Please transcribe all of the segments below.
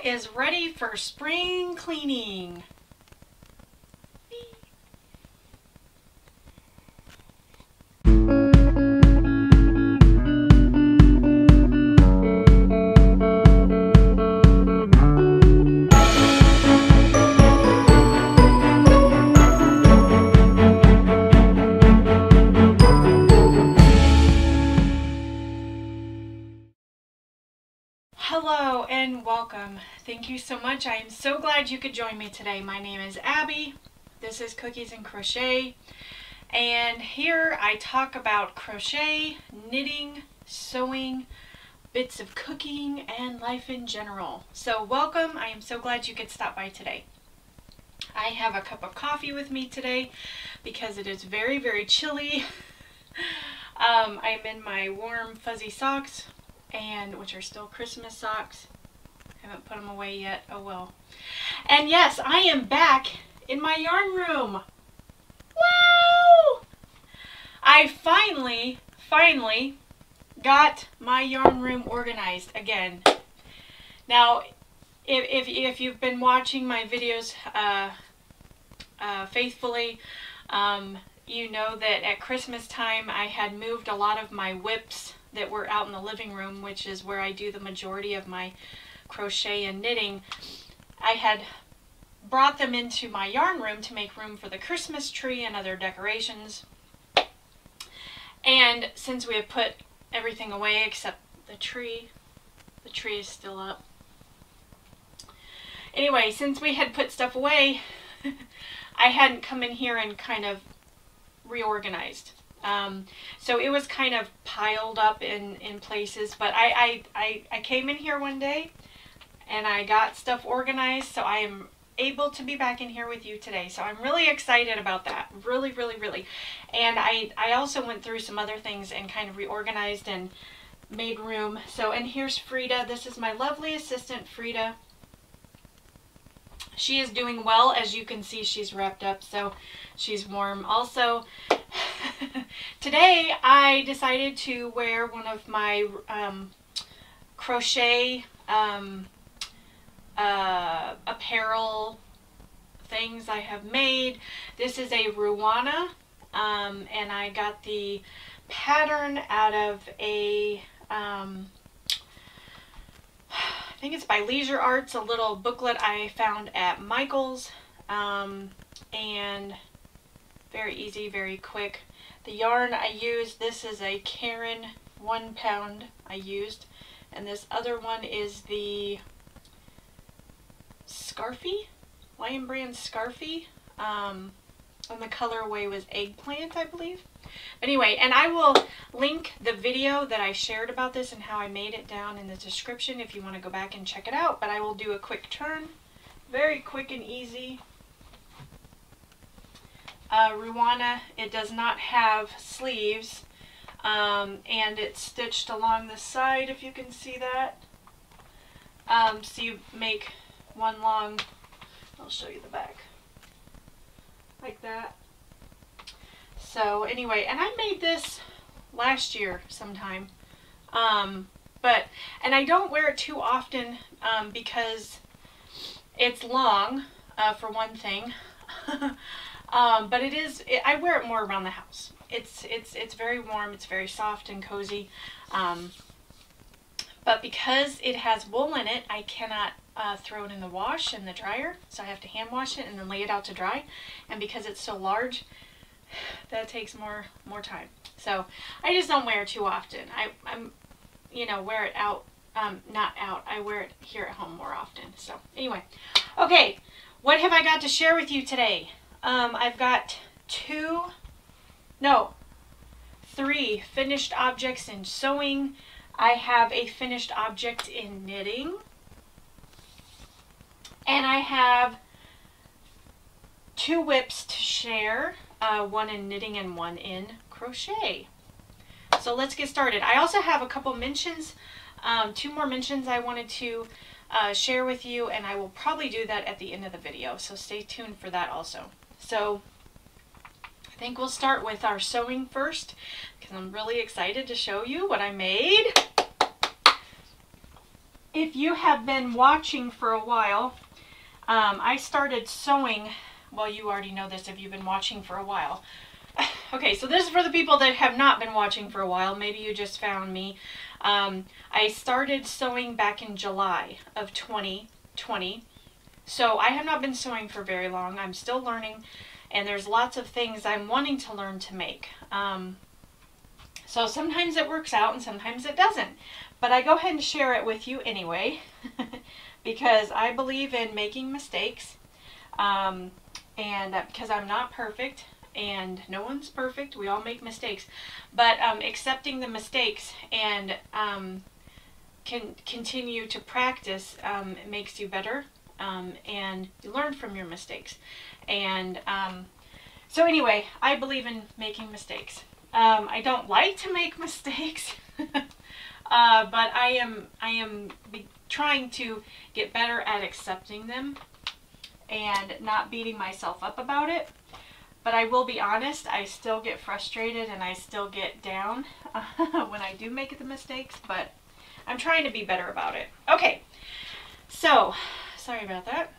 is ready for spring cleaning. Hello and welcome. Thank you so much. I am so glad you could join me today. My name is Abby. This is Cookies and Crochet. And here I talk about crochet, knitting, sewing, bits of cooking, and life in general. So welcome. I am so glad you could stop by today. I have a cup of coffee with me today because it is very, very chilly. I'm in my warm fuzzy socks, and which are still Christmas socks. Haven't put them away yet. Oh well. And yes, I am back in my yarn room. Wow! I finally got my yarn room organized again. Now, if you've been watching my videos faithfully, you know that at Christmas time I had moved a lot of my whips that were out in the living room, which is where I do the majority of my crochet and knitting. I had brought them into my yarn room to make room for the Christmas tree and other decorations. And since we have put everything away except the tree is still up. Anyway, since we had put stuff away, I hadn't come in here and kind of reorganized. So it was kind of piled up in places, but I came in here one day and I got stuff organized, so I am able to be back in here with you today. So I'm really excited about that. Really. And I also went through some other things and kind of reorganized and made room. So, and here's Frida. This is my lovely assistant, Frida. She is doing well. As you can see, she's wrapped up, so she's warm. Also, today I decided to wear one of my crochet apparel things I have made. This is a Ruana, and I got the pattern out of a I think it's by Leisure Arts, a little booklet I found at Michael's, and very easy, very quick. The yarn I used, this is a Karen 1 pound I used, and this other one is the Scarfy, Lion Brand Scarfy, and the colorway was Eggplant, I believe. Anyway, and I will link the video that I shared about this and how I made it down in the description if you want to go back and check it out, but I will do a quick turn, very quick and easy. Ruana, it does not have sleeves, and it's stitched along the side, if you can see that. So you make one long, I'll show you the back, like that. So anyway, and I made this last year sometime, and I don't wear it too often because it's long, for one thing. But I wear it more around the house. It's very warm, it's very soft and cozy. But because it has wool in it, I cannot throw it in the wash and the dryer, so I have to hand wash it and then lay it out to dry. And because it's so large, that takes more time. So I just don't wear it too often. I'm wear it out, not out. I wear it here at home more often. So anyway, okay, what have I got to share with you today? I've got 3 finished objects in sewing. I have a finished object in knitting. And I have 2 whips to share, one in knitting and one in crochet. So let's get started. I also have a couple mentions, 2 more mentions I wanted to share with you, and I will probably do that at the end of the video, so stay tuned for that also. So I think we'll start with our sewing first, because I'm really excited to show you what I made. if you have been watching for a while, I started sewing. Well, you already know this if you've been watching for a while. Okay, so this is for the people that have not been watching for a while. Maybe you just found me. I started sewing back in July of 2020. So I have not been sewing for very long. I'm still learning, and there's lots of things I'm wanting to learn to make. So sometimes it works out and sometimes it doesn't. But I go ahead and share it with you anyway because I believe in making mistakes, and because I'm not perfect and no one's perfect. We all make mistakes. But accepting the mistakes and can continue to practice, it makes you better, and you learn from your mistakes. And so anyway, I believe in making mistakes. I don't like to make mistakes, but I am trying to get better at accepting them and not beating myself up about it. But I will be honest, I still get frustrated and I still get down when I do make the mistakes, but I'm trying to be better about it. Okay, so sorry about that.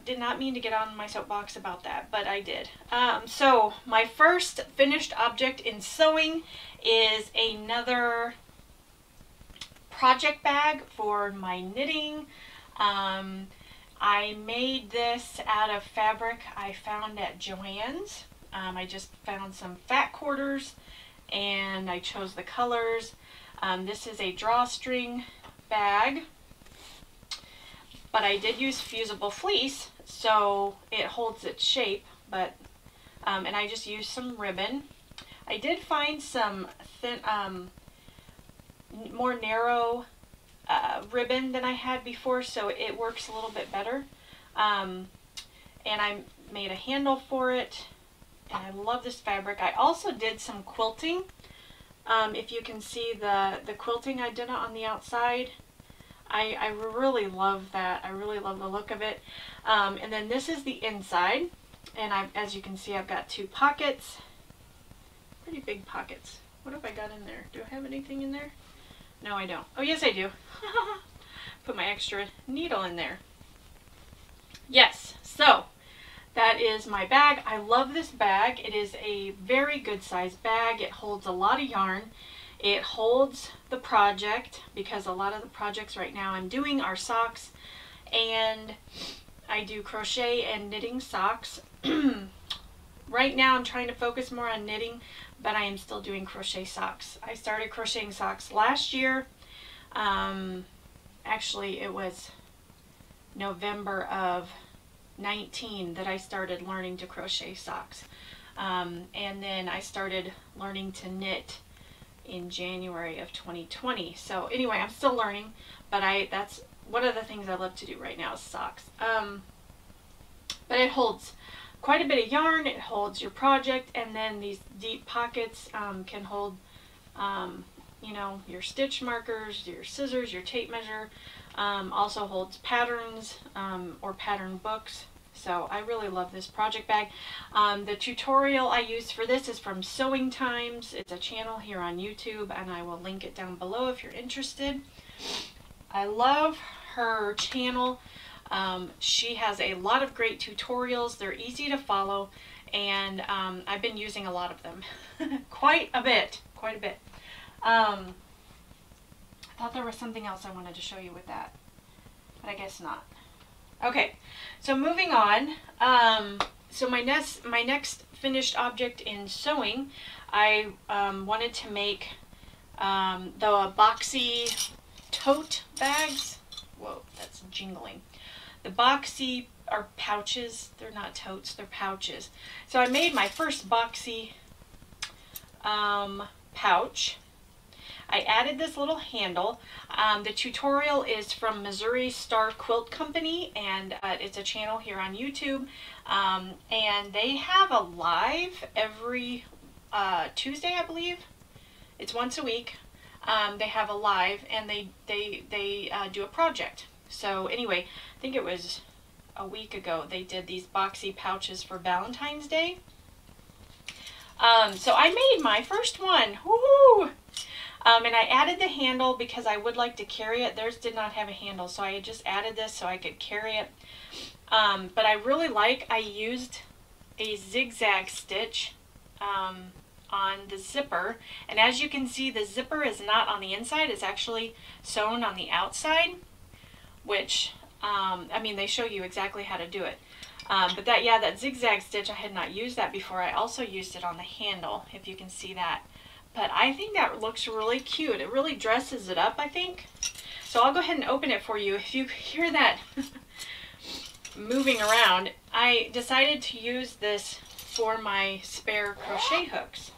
Did not mean to get on my soapbox about that, but I did. So my first finished object in sewing is another project bag for my knitting. I made this out of fabric I found at Joann's. I just found some fat quarters and I chose the colors. This is a drawstring bag, but I did use fusible fleece so it holds its shape, but and I just used some ribbon. I did find some thin, more narrow ribbon than I had before, so it works a little bit better. And I made a handle for it, and I love this fabric. I also did some quilting. If you can see the quilting I did on the outside, I really love that. I really love the look of it. And then this is the inside, and as you can see, I've got 2 pockets, pretty big pockets. What have I got in there? Do I have anything in there? No, I don't. Oh, yes, I do. Put my extra needle in there. Yes, so that is my bag. I love this bag. It is a very good sized bag. It holds a lot of yarn. It holds the project, because a lot of the projects right now I'm doing are socks, and I do crochet and knitting socks. Right now I'm trying to focus more on knitting, but I am still doing crochet socks. I started crocheting socks last year. Actually, it was November of 19 that I started learning to crochet socks. And then I started learning to knit in January of 2020. So anyway, I'm still learning, but that's one of the things I love to do right now is socks. But it holds quite a bit of yarn. It holds your project, and then these deep pockets can hold you know, your stitch markers, your scissors, your tape measure. Also holds patterns or pattern books. So I really love this project bag. The tutorial I used for this is from Sewing Times. It's a channel here on YouTube, and I will link it down below if you're interested. I love her channel. She has a lot of great tutorials. They're easy to follow, and I've been using a lot of them. quite a bit. I thought there was something else I wanted to show you with that, but I guess not. Okay, so moving on. So my next finished object in sewing, I wanted to make the Boxy tote bags. Whoa, that's jingling. The Boxy are pouches. They're not totes, they're pouches. So I made my first Boxy pouch. I added this little handle. The tutorial is from Missouri Star Quilt Company, and it's a channel here on YouTube. And they have a live every Tuesday, I believe. It's once a week. They have a live, and they do a project. So anyway, I think it was a week ago they did these Boxy pouches for Valentine's Day. So I made my first one. Woohoo! And I added the handle because I would like to carry it. Theirs did not have a handle, so I just added this so I could carry it. But I used a zigzag stitch on the zipper, and as you can see, the zipper is not on the inside, it's actually sewn on the outside, which I mean, they show you exactly how to do it. But that zigzag stitch, I had not used that before. I also used it on the handle, if you can see that. But I think that looks really cute. It really dresses it up, I think. So I'll go ahead and open it for you. If you hear that moving around, I decided to use this for my spare crochet hooks.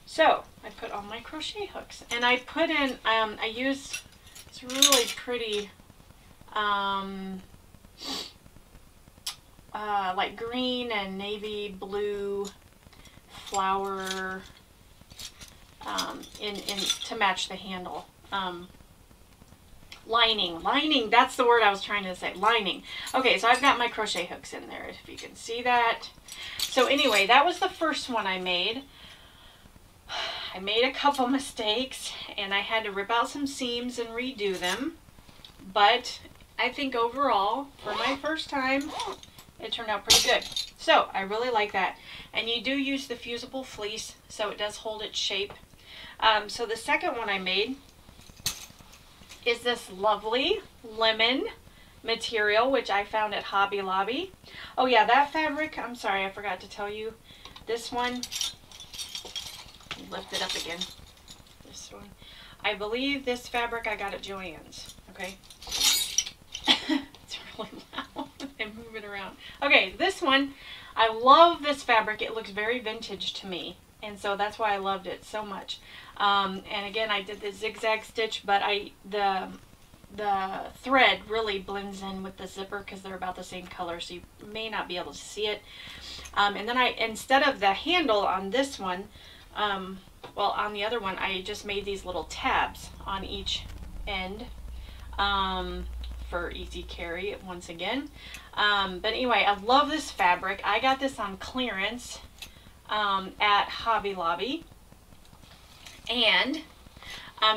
So I put on my crochet hooks, and I put in, I used this really pretty like green and navy blue flower to match the handle. Lining, that's the word I was trying to say, lining. Okay, so I've got my crochet hooks in there, if you can see that. So anyway, that was the first one I made. I made a couple mistakes, and I had to rip out some seams and redo them. But I think overall, for my first time, it turned out pretty good. So I really like that. And you do use the fusible fleece, so it does hold its shape. So the second one I made is this lovely lemon material, which I found at Hobby Lobby. Oh yeah, that fabric, I'm sorry, I forgot to tell you. This one, lift it up again. This one, I believe this fabric I got at Joann's, okay? It's really loud. I'm moving around. Okay, this one, I love this fabric. It looks very vintage to me, and so that's why I loved it so much. And again, I did the zigzag stitch, but the thread really blends in with the zipper because they're about the same color, so you may not be able to see it. And then instead of the handle on this one, well, on the other one, I just made these little tabs on each end for easy carry once again. But anyway, I love this fabric. I got this on clearance at Hobby Lobby. And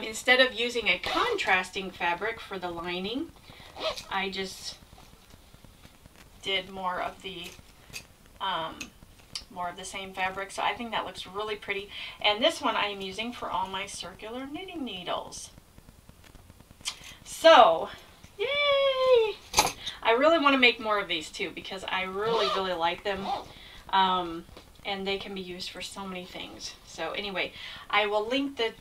instead of using a contrasting fabric for the lining, I just did more of the same fabric. So I think that looks really pretty. And this one I am using for all my circular knitting needles. So, yay! I really want to make more of these too, because I really, really like them. And they can be used for so many things. So anyway, I will link the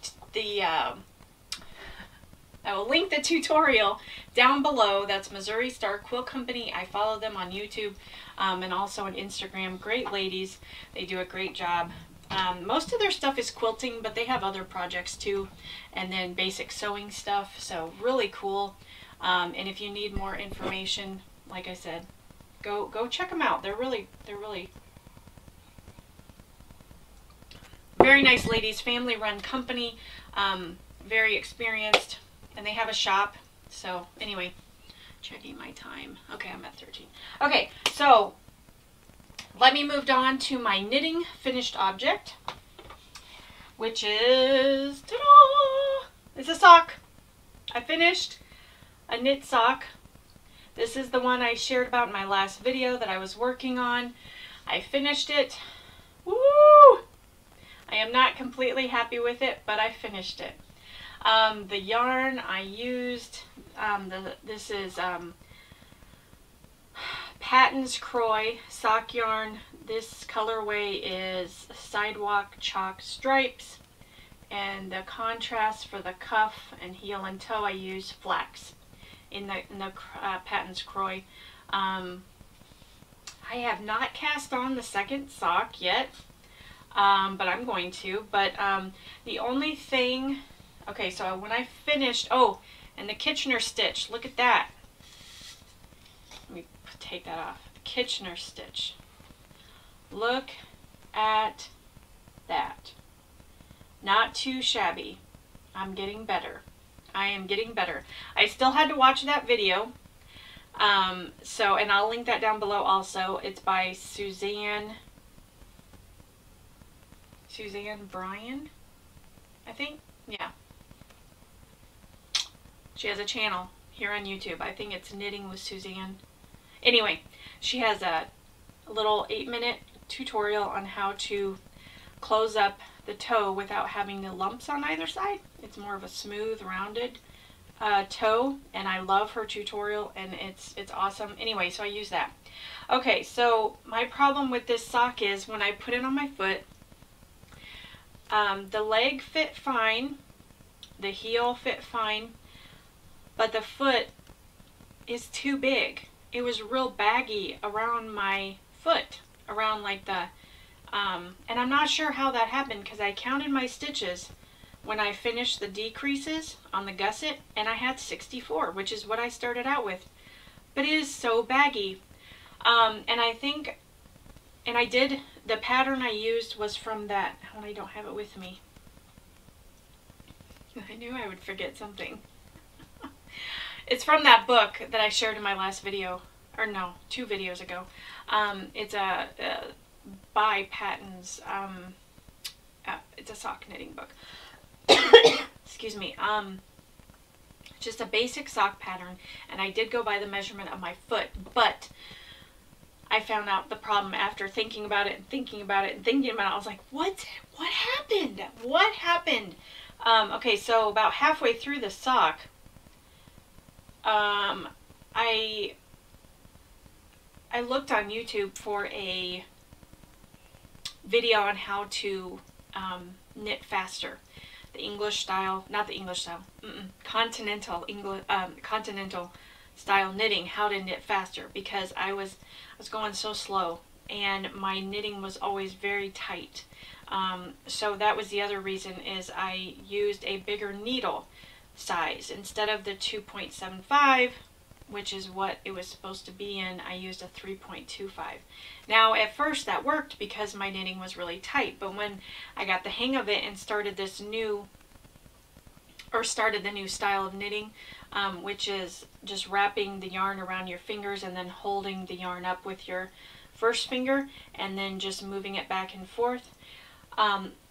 tutorial down below. That's Missouri Star Quilt Company. I follow them on YouTube and also on Instagram. Great ladies. They do a great job. Most of their stuff is quilting, but they have other projects too, and then basic sewing stuff. So really cool. And if you need more information, like I said, go check them out. They're really very nice ladies, family-run company, very experienced, and they have a shop. So anyway, checking my time. Okay, I'm at 13. Okay, so let me move on to my knitting finished object, which is, ta-da! It's a sock. I finished a knit sock. This is the one I shared about in my last video that I was working on. I finished it. Woo! I am not completely happy with it, but I finished it. The yarn I used, this is Patton's Croy sock yarn. This colorway is Sidewalk Chalk Stripes, and the contrast for the cuff and heel and toe I use flax in the Patton's Croy. I have not cast on the second sock yet. But I'm going to. But the only thing, okay, so when I finished, oh, and the Kitchener stitch, look at that. Let me take that off. The Kitchener stitch. Look at that. Not too shabby. I'm getting better. I am getting better. I still had to watch that video. So, and I'll link that down below also. It's by Suzanne Bryan, I think. Yeah. She has a channel here on YouTube. I think it's Knitting with Suzanne. Anyway, she has a little 8-minute tutorial on how to close up the toe without having the lumps on either side. It's more of a smooth, rounded toe, and I love her tutorial, and it's awesome. Anyway, so I use that. Okay, so my problem with this sock is when I put it on my foot, the leg fit fine, the heel fit fine, but the foot is too big. It was real baggy around my foot, around like the, and I'm not sure how that happened because I counted my stitches when I finished the decreases on the gusset, and I had 64, which is what I started out with. But it is so baggy. And I think, and I did, the pattern I used was from that, oh, I don't have it with me. I knew I would forget something. It's from that book that I shared in my last video, or no, 2 videos ago. It's a by Patton's, it's a sock knitting book. Excuse me. Just a basic sock pattern, and I did go by the measurement of my foot, but I found out the problem after thinking about it and thinking about it and thinking about it. I was like, what happened? What happened? Okay, so about halfway through the sock, I looked on YouTube for a video on how to knit faster. The English style, not the English style, continental continental style knitting, how to knit faster, because I was going so slow and my knitting was always very tight. So that was the other reason, is I used a bigger needle size instead of the 2.75, which is what it was supposed to be in. I used a 3.25. Now at first that worked because my knitting was really tight, but when I got the hang of it and started this new, or started the new style of knitting, which is just wrapping the yarn around your fingers and then holding the yarn up with your first finger and then just moving it back and forth,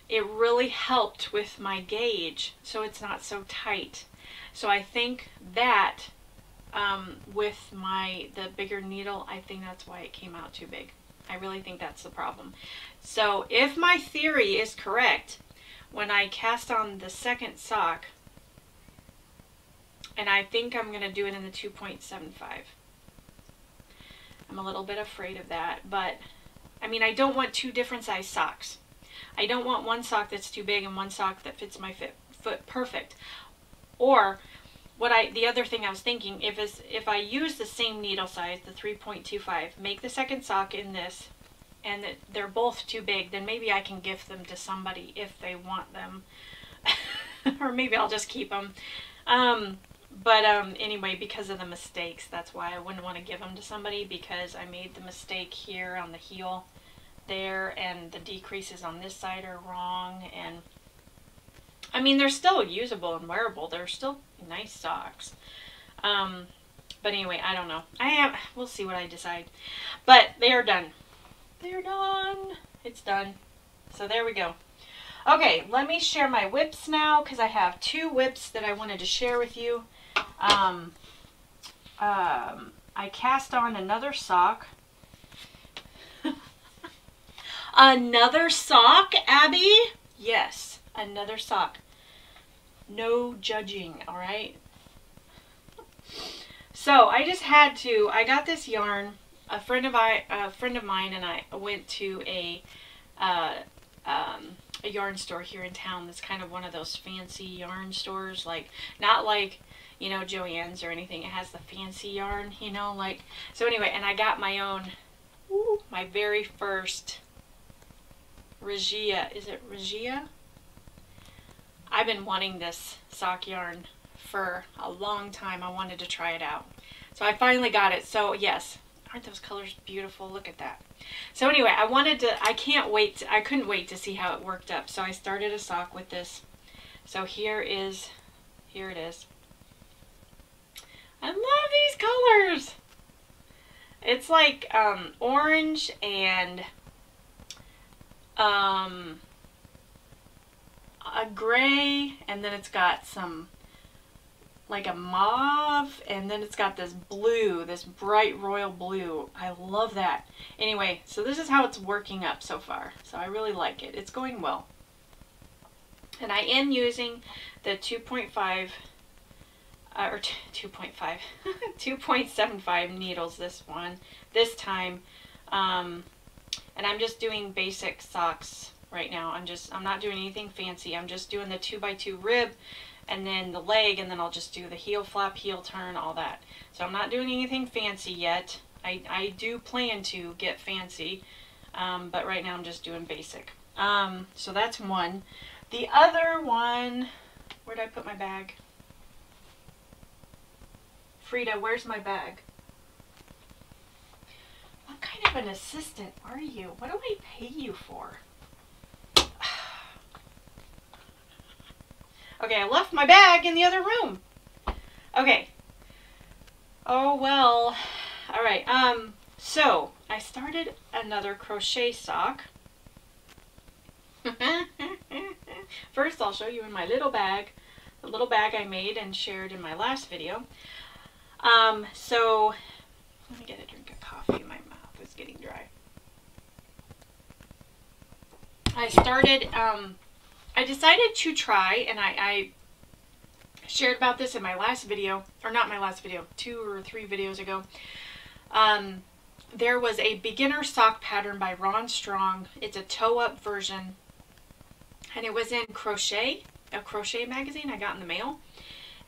it really helped with my gauge, so it's not so tight. So I think that with the bigger needle, I think that's why it came out too big. I really think that's the problem. So if my theory is correct, when I cast on the second sock, and I think I'm going to do it in the 2.75. I'm a little bit afraid of that, but I mean, I don't want 2 different size socks. I don't want one sock that's too big and one sock that fits my foot perfect. Or the other thing I was thinking, if I use the same needle size, the 3.25, make the second sock in this, and they're both too big, then maybe I can gift them to somebody if they want them. Or maybe I'll just keep them. Anyway, because of the mistakes, that's why I wouldn't want to give them to somebody, because I made the mistake here on the heel there, and the decreases on this side are wrong. And I mean, they're still usable and wearable. They're still nice socks. But anyway, I don't know. We'll see what I decide. But they are done. They're done. It's done. So there we go. Okay, let me share my whips now, because I have 2 whips that I wanted to share with you. I cast on another sock. Another sock, Abby? Yes, another sock. No judging, all right? So I just had to, I got this yarn. A friend of mine and I went to a yarn store here in town that's kind of one of those fancy yarn stores, like, not like, you know, Joann's or anything. It has the fancy yarn, you know, like, so anyway, and I got my own, my very first Regia. Is it Regia? I've been wanting this sock yarn for a long time. I wanted to try it out. So I finally got it. So yes, aren't those colors beautiful? Look at that. So anyway, I couldn't wait to see how it worked up. So I started a sock with this. So here it is. I love these colors. It's like orange and a gray, and then it's got some like a mauve, and then it's got this blue, this bright royal blue. I love that. Anyway, so this is how it's working up so far. So I really like it. It's going well. And I am using the 2.5 or 2.5 2.75 needles this time. And I'm just doing basic socks right now. I'm not doing anything fancy. I'm just doing the 2x2 rib, and then the leg, and then I'll just do the heel flap, heel turn, all that. So I'm not doing anything fancy yet. I do plan to get fancy, but right now I'm just doing basic. So that's one. The other one, where did I put my bag? Frida, where's my bag? What kind of an assistant are you? What do I pay you for? Okay, I left my bag in the other room. Okay. Oh, well. All right. So I started another crochet sock. First, I'll show you in my little bag, the little bag I made and shared in my last video. So let me get a drink of coffee. My mouth is getting dry. I decided to try, and I shared about this in my last video, or not my last video, 2 or 3 videos ago. There was a beginner sock pattern by Drawstring. It's a toe-up version, and it was in Crochet, a crochet magazine I got in the mail.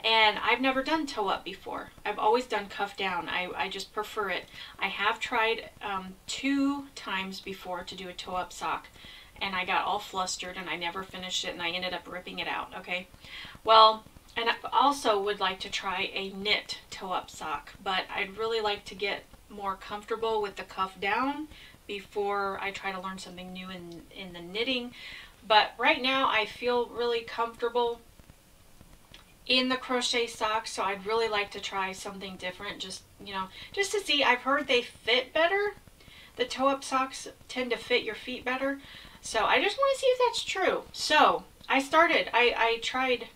And I've never done toe-up before. I've always done cuff down. I just prefer it. I have tried 2 times before to do a toe-up sock, and I got all flustered and I never finished it, and I ended up ripping it out. Okay, well, and I also would like to try a knit toe-up sock, but I'd really like to get more comfortable with the cuff down before I try to learn something new in the knitting. But right now I feel really comfortable in the crochet socks, so I'd really like to try something different, just to see. I've heard they fit better. The toe-up socks tend to fit your feet better. So I just want to see if that's true. So I tried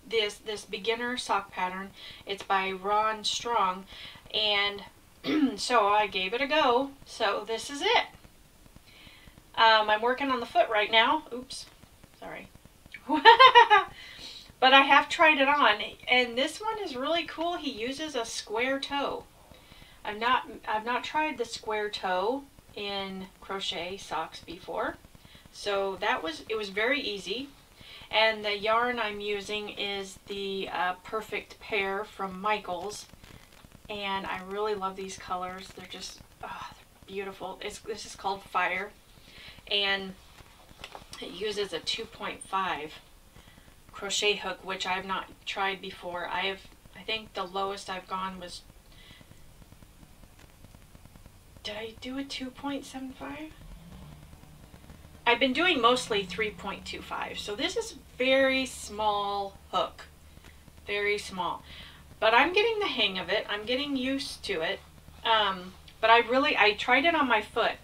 this beginner sock pattern. It's by Drawstring, and so I gave it a go. So this is it. I'm working on the foot right now. Oops, sorry. But I have tried it on, and this one is really cool. He uses a square toe. I've not tried the square toe in crochet socks before, so it was very easy. And the yarn I'm using is the Perfect Pair from Michaels, and I really love these colors. They're just they're beautiful. This is called Fire, and it uses a 2.5 crochet hook, which I've not tried before. I think the lowest I've gone was, did I do a 2.75? I've been doing mostly 3.25, so this is very small hook, very small, but I'm getting the hang of it. I'm getting used to it. But I tried it on my foot,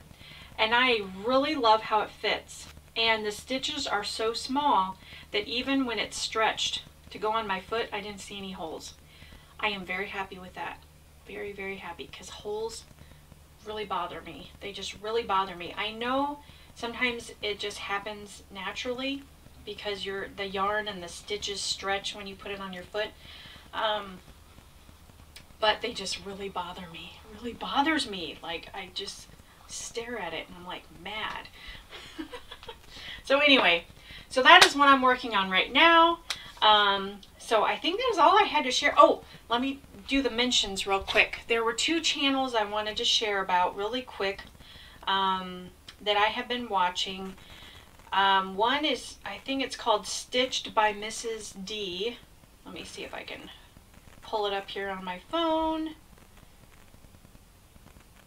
and I really love how it fits, and the stitches are so small that even when it's stretched to go on my foot, I didn't see any holes. I am very happy with that. Very, very happy, because holes really bother me. They just really bother me. I know sometimes it just happens naturally because the yarn and the stitches stretch when you put it on your foot. But they just really bother me. It really bothers me. Like, I just stare at it and I'm like mad. So anyway, so that is what I'm working on right now. So I think that is all I had to share. Oh, let me do the mentions real quick. There were 2 channels I wanted to share about really quick that I have been watching. One is, I think it's called Stitched by Mrs. D. Let me see if I can pull it up here on my phone.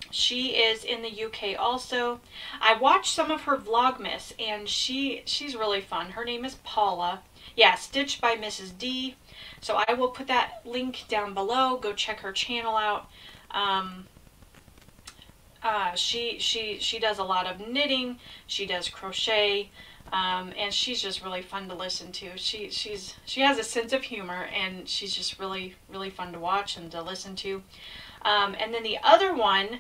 She is in the UK also. I watched some of her Vlogmas, and she's really fun. Her name is Paula. Yeah, Stitched by Mrs. D. So I will put that link down below. Go check her channel out. She does a lot of knitting. She does crochet. And she's just really fun to listen to. She has a sense of humor, and she's just really, really fun to watch and to listen to. And then the other one,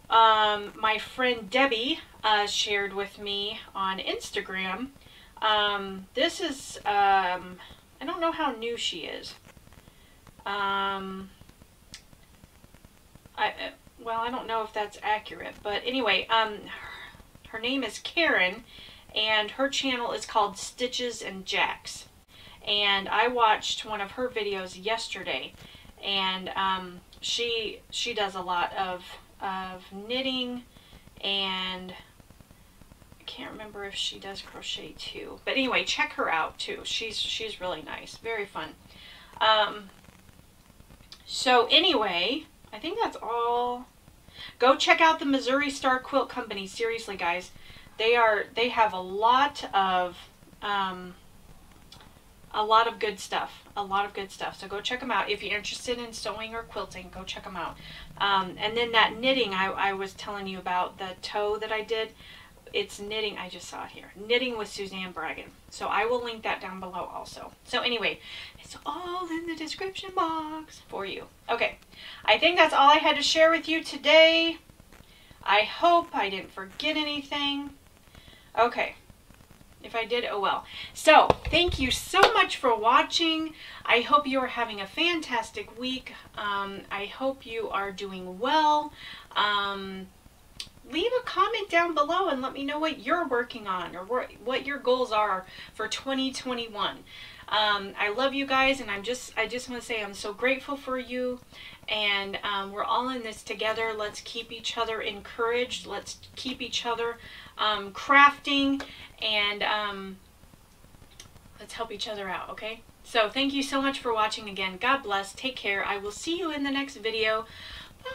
my friend Debbie shared with me on Instagram. This is, I don't know how new she is. Well, I don't know if that's accurate, but anyway, her name is Karen, and her channel is called Stitches and Jacks. And I watched one of her videos yesterday, and she does a lot of knitting, and I can't remember if she does crochet too. But anyway, check her out too. She's really nice, very fun. So anyway, I think that's all. Go check out the Missouri Star Quilt Company. Seriously, guys, they have a lot of good stuff. A lot of good stuff. So go check them out if you're interested in sewing or quilting. Go check them out. And then that knitting I was telling you about, the toe that I did. It's knitting. I just saw it here. Knitting with Suzanne Bragan. So I will link that down below also. So anyway, it's all in the description box for you. Okay, I think that's all I had to share with you today. I hope I didn't forget anything. Okay, if I did, oh well. So thank you so much for watching. I hope you are having a fantastic week. I hope you are doing well. Leave a comment down below and let me know what you're working on, or what your goals are for 2021. I love you guys, and I just want to say I'm so grateful for you, and we're all in this together. Let's keep each other encouraged. Let's keep each other crafting, and let's help each other out, okay? So thank you so much for watching again. God bless. Take care. I will see you in the next video. Bye.